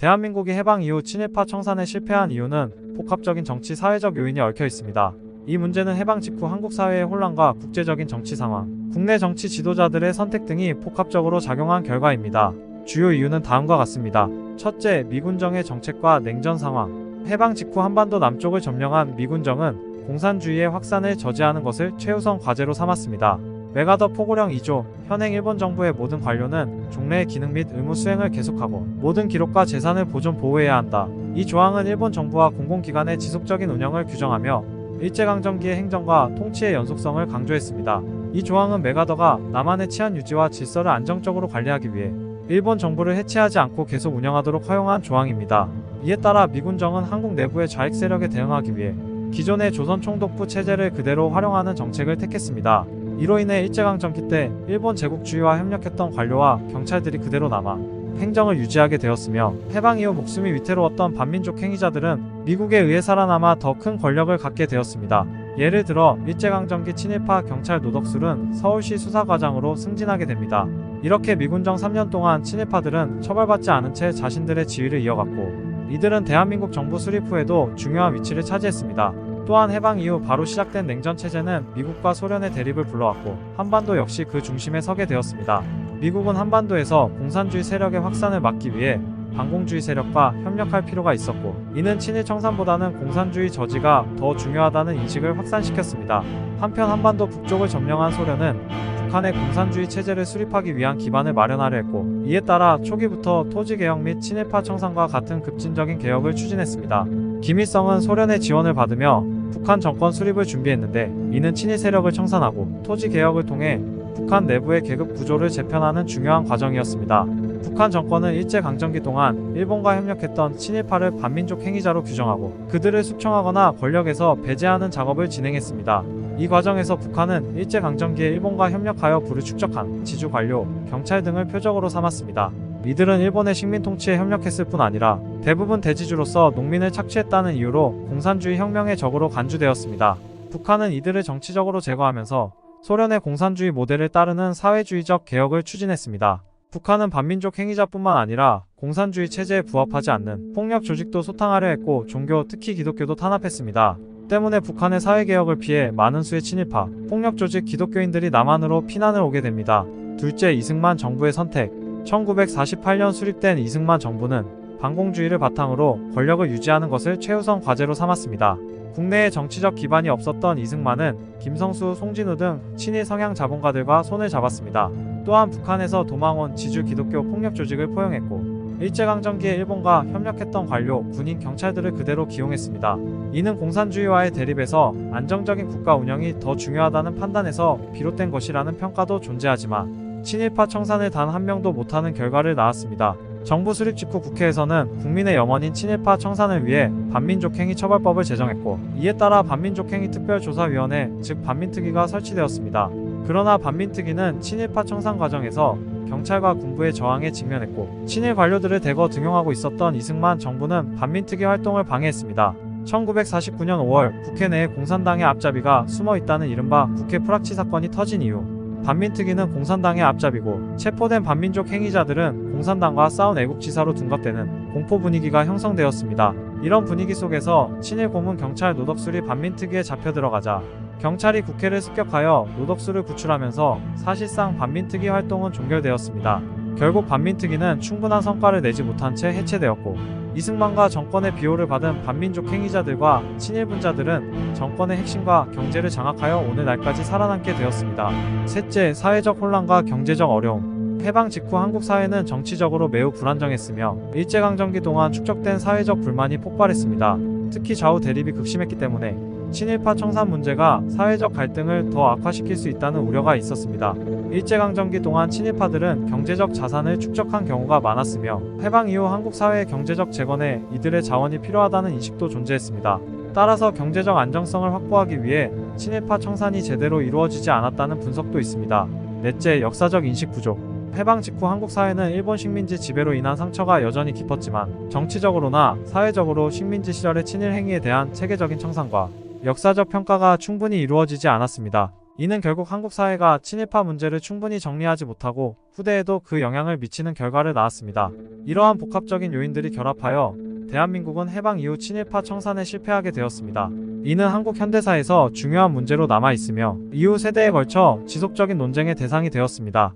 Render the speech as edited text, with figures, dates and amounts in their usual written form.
대한민국이 해방 이후 친일파 청산에 실패한 이유는 복합적인 정치 사회적 요인이 얽혀 있습니다. 이 문제는 해방 직후 한국 사회의 혼란과 국제적인 정치 상황, 국내 정치 지도자들의 선택 등이 복합적으로 작용한 결과입니다. 주요 이유는 다음과 같습니다. 첫째, 미군정의 정책과 냉전 상황. 해방 직후 한반도 남쪽을 점령한 미군정은 공산주의의 확산을 저지하는 것을 최우선 과제로 삼았습니다. 메가더 포고령 2조, 현행 일본 정부의 모든 관료는 종래의 기능 및 의무 수행을 계속하고 모든 기록과 재산을 보존 보호해야 한다. 이 조항은 일본 정부와 공공기관의 지속적인 운영을 규정하며 일제강점기의 행정과 통치의 연속성을 강조했습니다. 이 조항은 메가더가 남한의 치안 유지와 질서를 안정적으로 관리하기 위해 일본 정부를 해체하지 않고 계속 운영하도록 허용한 조항입니다. 이에 따라 미군정은 한국 내부의 좌익 세력에 대응하기 위해 기존의 조선 총독부 체제를 그대로 활용하는 정책을 택했습니다. 이로 인해 일제강점기 때 일본 제국주의와 협력했던 관료와 경찰들이 그대로 남아 행정을 유지하게 되었으며, 해방 이후 목숨이 위태로웠던 반민족 행위자들은 미국에 의해 살아남아 더 큰 권력을 갖게 되었습니다. 예를 들어 일제강점기 친일파 경찰 노덕술은 서울시 수사과장으로 승진하게 됩니다. 이렇게 미군정 3년 동안 친일파들은 처벌받지 않은 채 자신들의 지위를 이어갔고, 이들은 대한민국 정부 수립 후에도 중요한 위치를 차지했습니다. 또한 해방 이후 바로 시작된 냉전체제는 미국과 소련의 대립을 불러왔고, 한반도 역시 그 중심에 서게 되었습니다. 미국은 한반도에서 공산주의 세력의 확산을 막기 위해 반공주의 세력과 협력할 필요가 있었고, 이는 친일 청산보다는 공산주의 저지가 더 중요하다는 인식을 확산시켰습니다. 한편 한반도 북쪽을 점령한 소련은 북한의 공산주의 체제를 수립하기 위한 기반을 마련하려 했고, 이에 따라 초기부터 토지개혁 및 친일파 청산과 같은 급진적인 개혁을 추진했습니다. 김일성은 소련의 지원을 받으며 북한 정권 수립을 준비했는데, 이는 친일 세력을 청산하고 토지개혁을 통해 북한 내부의 계급 구조를 재편하는 중요한 과정이었습니다. 북한 정권은 일제강점기 동안 일본과 협력했던 친일파를 반민족 행위자로 규정하고 그들을 숙청하거나 권력에서 배제하는 작업을 진행했습니다. 이 과정에서 북한은 일제강점기에 일본과 협력하여 부를 축적한 지주 관료, 경찰 등을 표적으로 삼았습니다. 이들은 일본의 식민 통치에 협력했을 뿐 아니라 대부분 대지주로서 농민을 착취했다는 이유로 공산주의 혁명의 적으로 간주되었습니다. 북한은 이들을 정치적으로 제거하면서 소련의 공산주의 모델을 따르는 사회주의적 개혁을 추진했습니다. 북한은 반민족 행위자뿐만 아니라 공산주의 체제에 부합하지 않는 폭력 조직도 소탕하려 했고, 종교, 특히 기독교도 탄압했습니다. 때문에 북한의 사회개혁을 피해 많은 수의 친일파, 폭력 조직 기독교인들이 남한으로 피난을 오게 됩니다. 둘째, 이승만 정부의 선택. 1948년 수립된 이승만 정부는 반공주의를 바탕으로 권력을 유지하는 것을 최우선 과제로 삼았습니다. 국내에 정치적 기반이 없었던 이승만은 김성수, 송진우 등 친일 성향 자본가들과 손을 잡았습니다. 또한 북한에서 도망온 지주 기독교 폭력 조직을 포용했고, 일제강점기에 일본과 협력했던 관료, 군인, 경찰들을 그대로 기용했습니다. 이는 공산주의와의 대립에서 안정적인 국가 운영이 더 중요하다는 판단에서 비롯된 것이라는 평가도 존재하지만, 친일파 청산을 단 한 명도 못하는 결과를 낳았습니다. 정부 수립 직후 국회에서는 국민의 염원인 친일파 청산을 위해 반민족행위 처벌법을 제정했고, 이에 따라 반민족행위 특별조사위원회, 즉 반민특위가 설치되었습니다. 그러나 반민특위는 친일파 청산 과정에서 경찰과 군부의 저항에 직면했고, 친일 관료들을 대거 등용하고 있었던 이승만 정부는 반민특위 활동을 방해했습니다. 1949년 5월 국회 내에 공산당의 앞잡이가 숨어 있다는 이른바 국회 프락치 사건이 터진 이후 반민특위는 공산당의 앞잡이고, 체포된 반민족 행위자들은 공산당과 싸운 애국지사로 둔갑되는 공포 분위기가 형성되었습니다. 이런 분위기 속에서 친일 고문 경찰 노덕술이 반민특위에 잡혀 들어가자 경찰이 국회를 습격하여 노덕술을 구출하면서 사실상 반민특위 활동은 종결되었습니다. 결국 반민특위는 충분한 성과를 내지 못한 채 해체되었고, 이승만과 정권의 비호를 받은 반민족 행위자들과 친일분자들은 정권의 핵심과 경제를 장악하여 오늘날까지 살아남게 되었습니다. 셋째, 사회적 혼란과 경제적 어려움. 해방 직후 한국 사회는 정치적으로 매우 불안정했으며 일제강점기 동안 축적된 사회적 불만이 폭발했습니다. 특히 좌우 대립이 극심했기 때문에 친일파 청산 문제가 사회적 갈등을 더 악화시킬 수 있다는 우려가 있었습니다. 일제강점기 동안 친일파들은 경제적 자산을 축적한 경우가 많았으며, 해방 이후 한국 사회의 경제적 재건에 이들의 자원이 필요하다는 인식도 존재했습니다. 따라서 경제적 안정성을 확보하기 위해 친일파 청산이 제대로 이루어지지 않았다는 분석도 있습니다. 넷째, 역사적 인식 부족. 해방 직후 한국 사회는 일본 식민지 지배로 인한 상처가 여전히 깊었지만, 정치적으로나 사회적으로 식민지 시절의 친일 행위에 대한 체계적인 청산과 역사적 평가가 충분히 이루어지지 않았습니다. 이는 결국 한국 사회가 친일파 문제를 충분히 정리하지 못하고 후대에도 그 영향을 미치는 결과를 낳았습니다. 이러한 복합적인 요인들이 결합하여 대한민국은 해방 이후 친일파 청산에 실패하게 되었습니다. 이는 한국 현대사에서 중요한 문제로 남아 있으며 이후 세대에 걸쳐 지속적인 논쟁의 대상이 되었습니다.